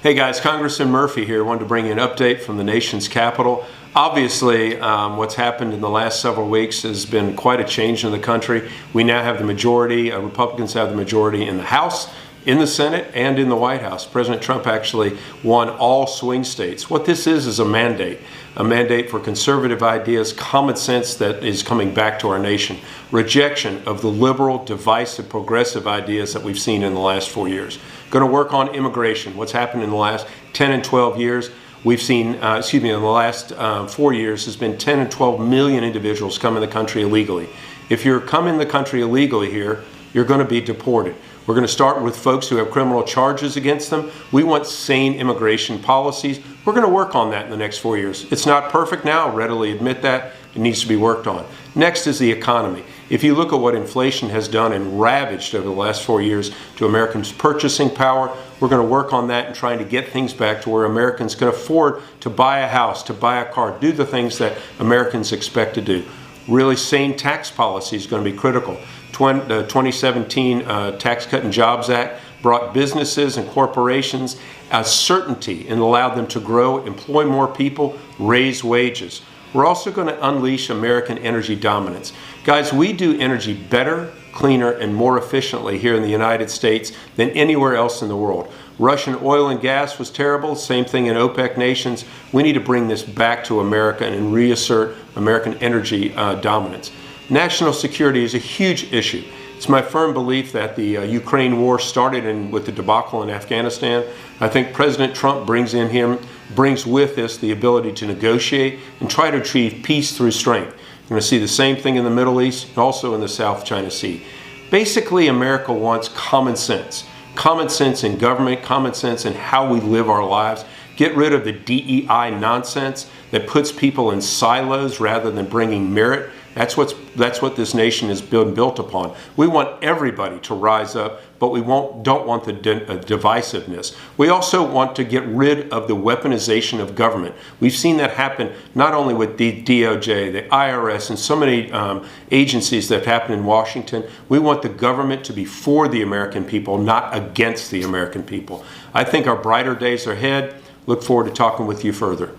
Hey guys, Congressman Murphy here. Wanted to bring you an update from the nation's capital. Obviously, what's happened in the last several weeks has been quite a change in the country. We now have the majority, Republicans have the majority in the House, in the Senate, and in the White House. President Trump actually won all swing states. What this is a mandate for conservative ideas, common sense that is coming back to our nation, rejection of the liberal, divisive, progressive ideas that we've seen in the last 4 years. Going to work on immigration. What's happened in the last 10 and 12 years? We've seen, in the last 4 years, has been 10 and 12 million individuals come in the country illegally. If you're coming in the country illegally here, you're going to be deported. We're going to start with folks who have criminal charges against them. We want sane immigration policies. We're going to work on that in the next 4 years. It's not perfect now, I'll readily admit that. It needs to be worked on. Next is the economy. If you look at what inflation has done and ravaged over the last 4 years to Americans' purchasing power, we're going to work on that and trying to get things back to where Americans can afford to buy a house, to buy a car, do the things that Americans expect to do. Really sane tax policy is going to be critical. The 2017 Tax Cut and Jobs Act brought businesses and corporations a certainty and allowed them to grow, employ more people, raise wages. We're also going to unleash American energy dominance. Guys, we do energy better, cleaner, and more efficiently here in the United States than anywhere else in the world. Russian oil and gas was terrible, same thing in OPEC nations. We need to bring this back to America and reassert American energy dominance. National security is a huge issue. It's my firm belief that the Ukraine war started with the debacle in Afghanistan. I think President Trump brings with this the ability to negotiate and try to achieve peace through strength. You're going to see the same thing in the Middle East and also in the South China Sea. Basically, America wants common sense. Common sense in government, common sense in how we live our lives. Get rid of the DEI nonsense that puts people in silos rather than bringing merit. That's what this nation has been built upon. We want everybody to rise up, but we don't want the divisiveness. We also want to get rid of the weaponization of government. We've seen that happen not only with the DOJ, the IRS, and so many agencies that happen in Washington. We want the government to be for the American people, not against the American people. I think our brighter days are ahead. Look forward to talking with you further.